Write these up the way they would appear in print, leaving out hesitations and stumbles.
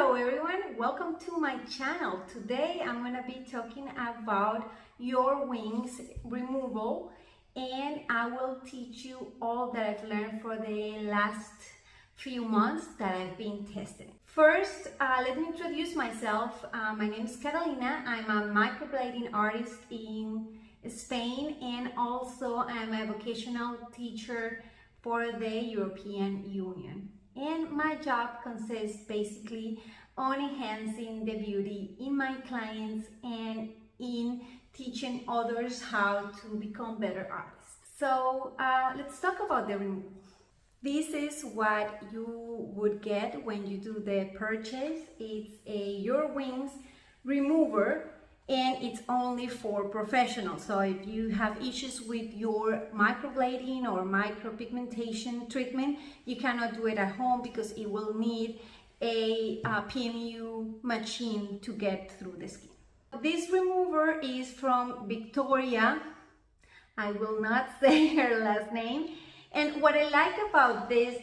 Hello everyone, welcome to my channel. Today I'm going to be talking about Yourwings removal, and I will teach you all that I've learned for the last few months that I've been testing. First, let me introduce myself. My name is Catalina. I'm a microblading artist in Spain, and also I'm a vocational teacher for the European Union. And my job consists basically on enhancing the beauty in my clients and in teaching others how to become better artists. So let's talk about the removal. This is what you would get when you do the purchase. It's a Yourwings remover, and it's only for professionals. So if you have issues with your microblading or micropigmentation treatment, you cannot do it at home because it will need a PMU machine to get through the skin. This remover is from Victoria. I will not say her last name. And what I like about this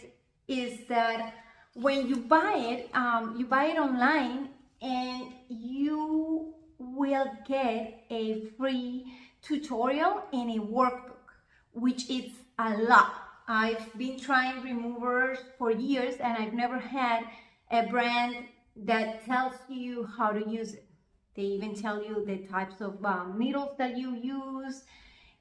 is that when you buy it online, and you will get a free tutorial and a workbook, which is a lot. I've been trying removers for years and I've never had a brand that tells you how to use it. They even tell you the types of needles that you use,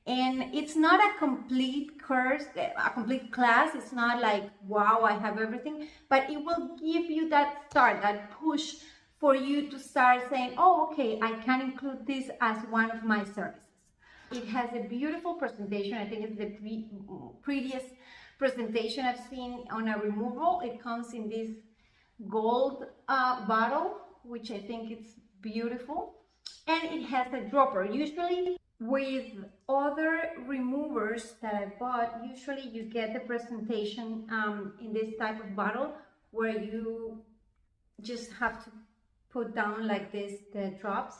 and it's not a complete course, a complete class. It's not like, wow, I have everything, but it will give you that start, that push for you to start saying, oh, okay, I can include this as one of my services. It has a beautiful presentation. I think it's the prettiest presentation I've seen on a removal. It comes in this gold bottle, which I think it's beautiful. And it has a dropper. Usually with other removers that I bought, usually you get the presentation in this type of bottle where you just have to put down like this the drops.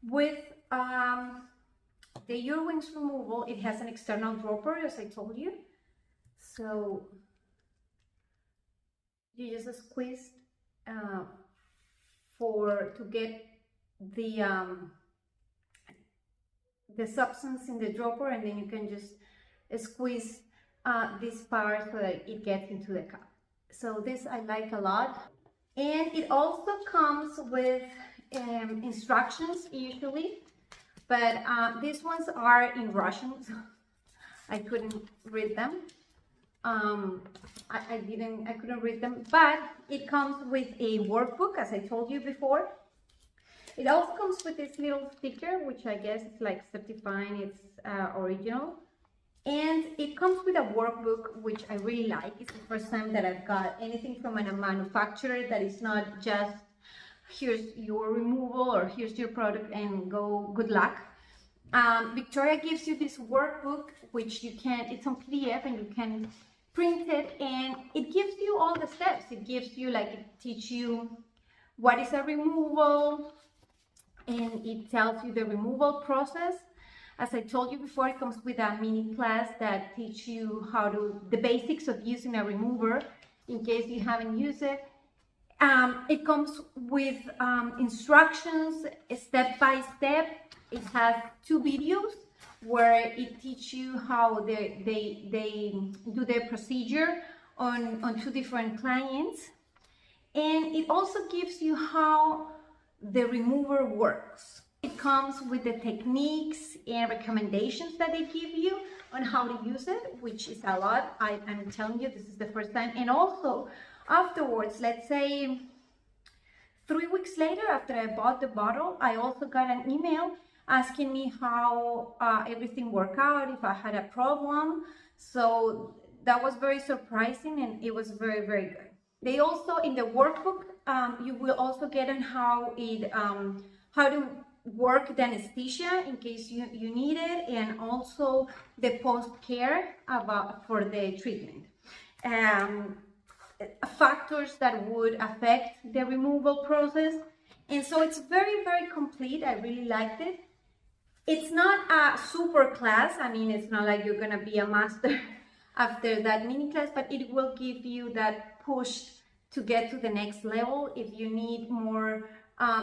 With the Yourwings removal, it has an external dropper, as I told you. So you just squeeze to get the substance in the dropper, and then you can just squeeze this part so that it gets into the cup. So this I like a lot. And it also comes with instructions usually, but these ones are in Russian, so I couldn't read them. I couldn't read them, but it comes with a workbook, as I told you before. It also comes with this little sticker, which I guess is like certifying it's original. And it comes with a workbook, which I really like. It's the first time that I've got anything from a manufacturer that is not just, here's your removal or here's your product and go, good luck. Victoria gives you this workbook, which it's on PDF and you can print it, and it gives you all the steps. It gives you, like, it teaches you what is a removal, and it tells you the removal process. As I told you before, it comes with a mini class that teaches you the basics of using a remover in case you haven't used it. It comes with instructions step by step. It has 2 videos where it teaches you how they do their procedure on 2 different clients. And it also gives you how the remover works. It comes with the techniques and recommendations that they give you on how to use it, which is a lot. I'm telling you, this is the first time. And also afterwards, let's say 3 weeks later after I bought the bottle, I also got an email asking me how everything worked out, if I had a problem. So that was very surprising, and it was very, very good. They also, in the workbook, you will also get on how to work the anesthesia in case you need it, and also the post-care for the treatment. Factors that would affect the removal process. And so it's very, very complete. I really liked it. It's not a super class. I mean, it's not like you're gonna be a master after that mini class, but it will give you that push to get to the next level. If you need more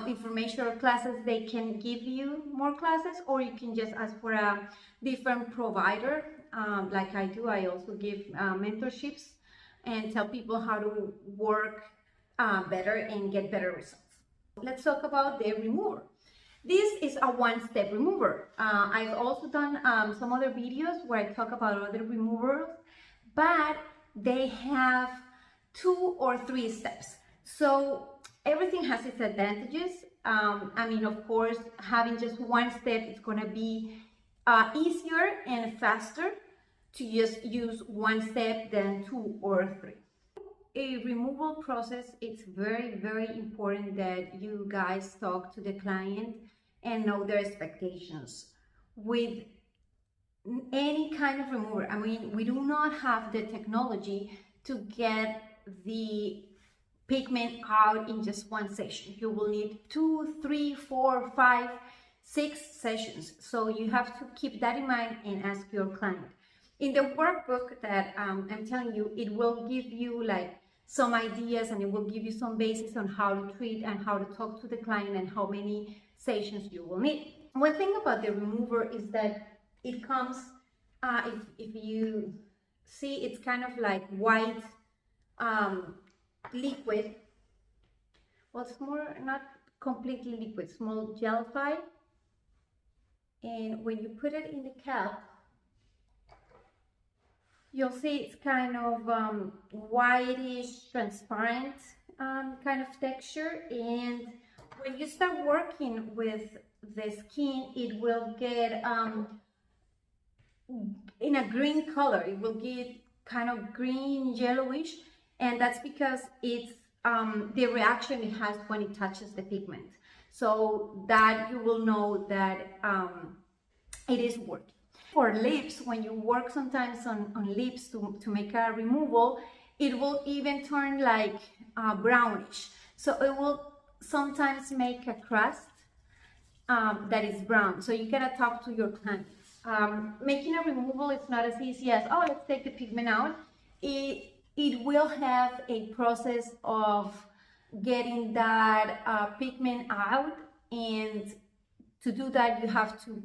information or classes, they can give you more classes, or you can just ask for a different provider. Like I do, I also give mentorships and tell people how to work better and get better results. Let's talk about the remover. This is a one-step remover. I've also done some other videos where I talk about other removers, but they have 2 or 3 steps. So everything has its advantages. I mean, of course, having just one step is going to be easier and faster to just use one step than 2 or 3. A removal process, it's very, very important that you guys talk to the client and know their expectations. With any kind of remover, I mean, we do not have the technology to get the pigment out in just one session. You will need 2, 3, 4, 5, 6 sessions. So you have to keep that in mind and ask your client. In the workbook that I'm telling you, it will give you like some ideas, and it will give you some basis on how to treat and how to talk to the client and how many sessions you will need. One thing about the remover is that it comes, if you see, it's kind of like white liquid. Well, it's more, not completely liquid, small gelified. And when you put it in the cap, you'll see it's kind of whitish, transparent kind of texture. And when you start working with the skin, it will get in a green color. It will get kind of green, yellowish, and that's because it's the reaction it has when it touches the pigment. So that you will know that it is working. For lips, when you work sometimes on lips to make a removal, it will even turn like brownish. So it will sometimes make a crust that is brown. So you gotta talk to your clients. Making a removal is not as easy as, oh, let's take the pigment out. It will have a process of getting that pigment out, and to do that you have to,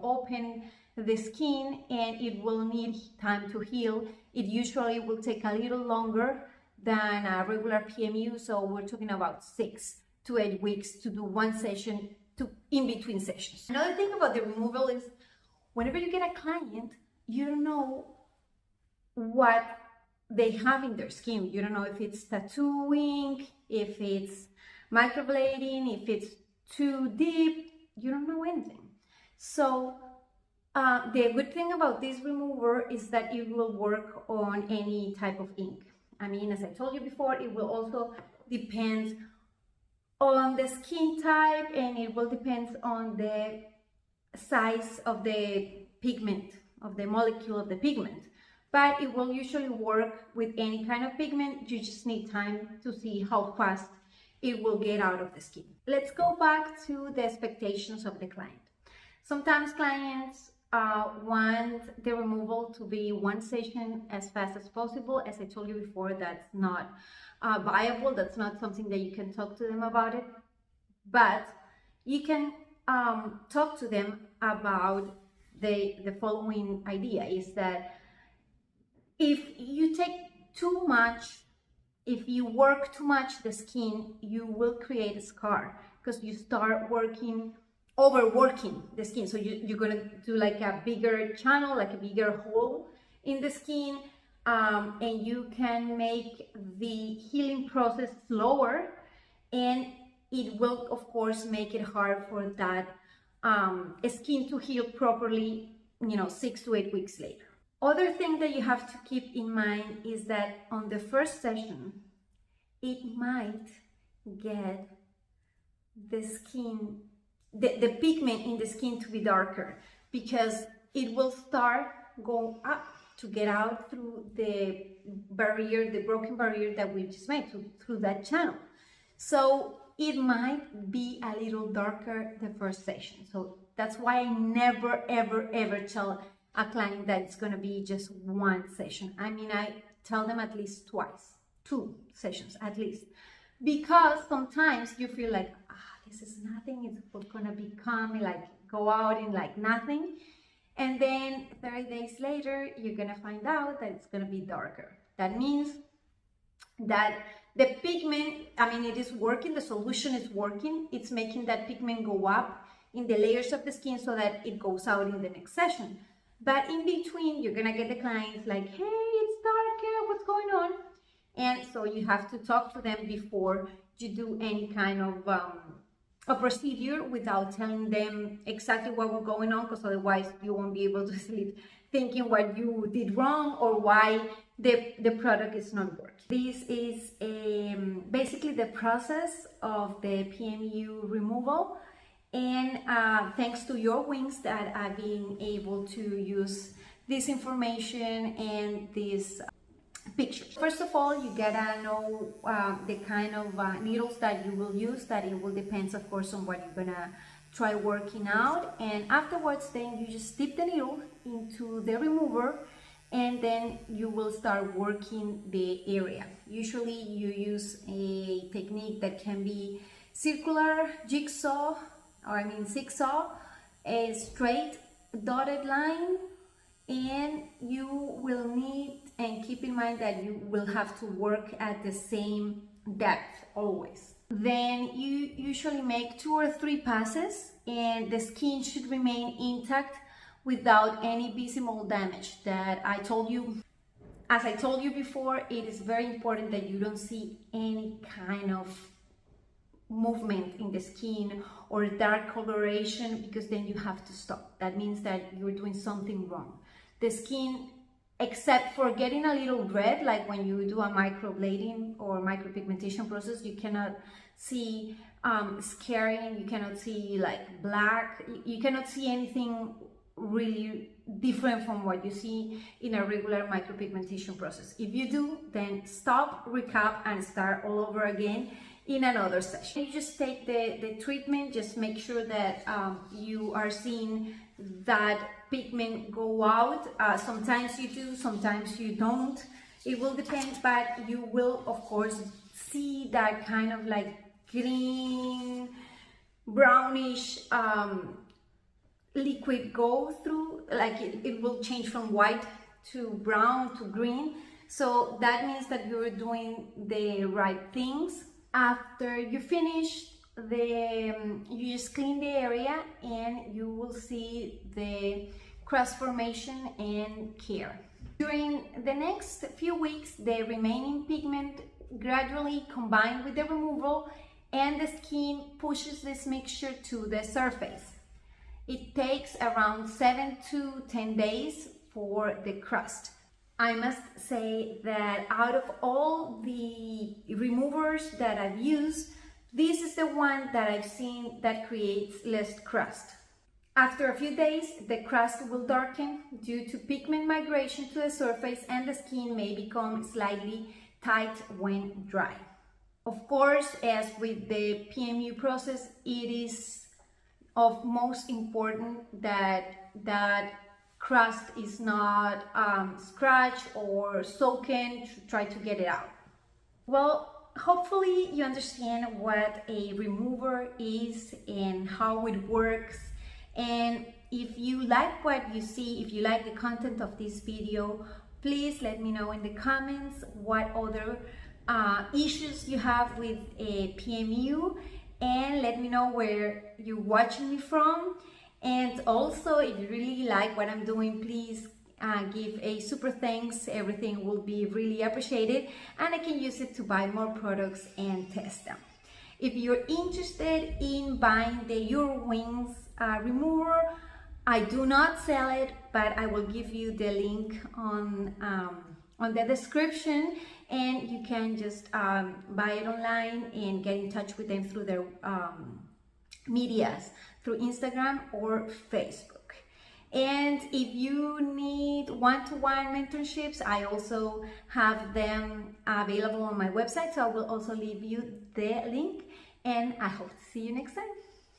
open the skin, and it will need time to heal. It usually will take a little longer than a regular PMU, so we're talking about 6 to 8 weeks to do one session in between sessions. Another thing about the removal is whenever you get a client, you don't know what they have in their skin. You don't know if it's tattooing, if it's microblading, if it's too deep. You don't know anything. So the good thing about this remover is that it will work on any type of ink. I mean, as I told you before, it will also depend on the skin type, and it will depend on the size of the pigment, of the molecule of the pigment. But it will usually work with any kind of pigment. You just need time to see how fast it will get out of the skin. Let's go back to the expectations of the client. Sometimes clients want the removal to be one session as fast as possible. As I told you before, that's not viable. That's not something that you can talk to them about it. But you can talk to them about the following idea, is that if you take too much, if you work too much the skin, you will create a scar, because you start overworking the skin. So you're going to do like a bigger channel, like a bigger hole in the skin, and you can make the healing process slower, and it will of course make it hard for that skin to heal properly, 6 to 8 weeks later. Other thing that you have to keep in mind is that on the first session, it might get the skin, the pigment in the skin to be darker, because it will start going up to get out through the barrier, the broken barrier that we just made through that channel. So it might be a little darker the first session. So that's why I never, ever, ever tell a client that it's going to be just one session. I mean, I tell them at least twice. 2 sessions at least, because sometimes you feel like, this is nothing, it's gonna become like go out in like nothing, and then 30 days later you're gonna find out that it's gonna be darker. That means that the pigment, it is working, the solution is working, it's making that pigment go up in the layers of the skin so that it goes out in the next session. But in between, you're gonna get the clients like, hey, it's darker, what's going on? And so you have to talk to them before you do any kind of a procedure without telling them exactly what was going on, because otherwise you won't be able to sleep thinking what you did wrong or why the product is not working. This is basically the process of the PMU removal, and thanks to Yourwings that I've been able to use this information and these pictures. First of all, you gotta know the kind of needles that you will use. That it will depend, of course, on what you're gonna try working out. And afterwards, then you just dip the needle into the remover, and then you will start working the area. Usually you use a technique that can be circular, jigsaw, or zigzag, a straight dotted line, and you will need, and keep in mind that you will have to work at the same depth always. Then you usually make 2 or 3 passes, and the skin should remain intact without any visible damage. That I told you, as I told you before, it is very important that you don't see any kind of movement in the skin or dark coloration, because then you have to stop. That means that you're doing something wrong. The skin, except for getting a little red, like when you do a microblading or micropigmentation process, you cannot see scarring, you cannot see like black, you cannot see anything really different from what you see in a regular micropigmentation process. If you do, then stop, recap, and start all over again in another session. You just take the treatment, just make sure that you are seeing that pigment go out. Sometimes you do, sometimes you don't. It will depend, but you will of course see that kind of like green, brownish liquid go through, like it will change from white to brown to green. So that means that you're doing the right things. After you finish you just clean the area, and you will see the crust formation and care. During the next few weeks, the remaining pigment gradually combined with the removal, and the skin pushes this mixture to the surface. It takes around 7 to 10 days for the crust. I must say that out of all the removers that I've used, this is the one that I've seen that creates less crust. After a few days, the crust will darken due to pigment migration to the surface, and the skin may become slightly tight when dry. Of course, as with the PMU process, it is of most important that crust is not scratched or soaken to try to get it out. Well, hopefully you understand what a remover is and how it works. And if you like what you see, if you like the content of this video, please let me know in the comments what other issues you have with a PMU, and let me know where you're watching me from. And also, if you really like what I'm doing, please give a super thanks. Everything will be really appreciated, and I can use it to buy more products and test them. If you're interested in buying the Yourwings remover, I do not sell it, but I will give you the link on the description, and you can just buy it online and get in touch with them through their medias, through Instagram or Facebook. And if you need one-to-one mentorships, I also have them available on my website, so I will also leave you the link, and I hope to see you next time.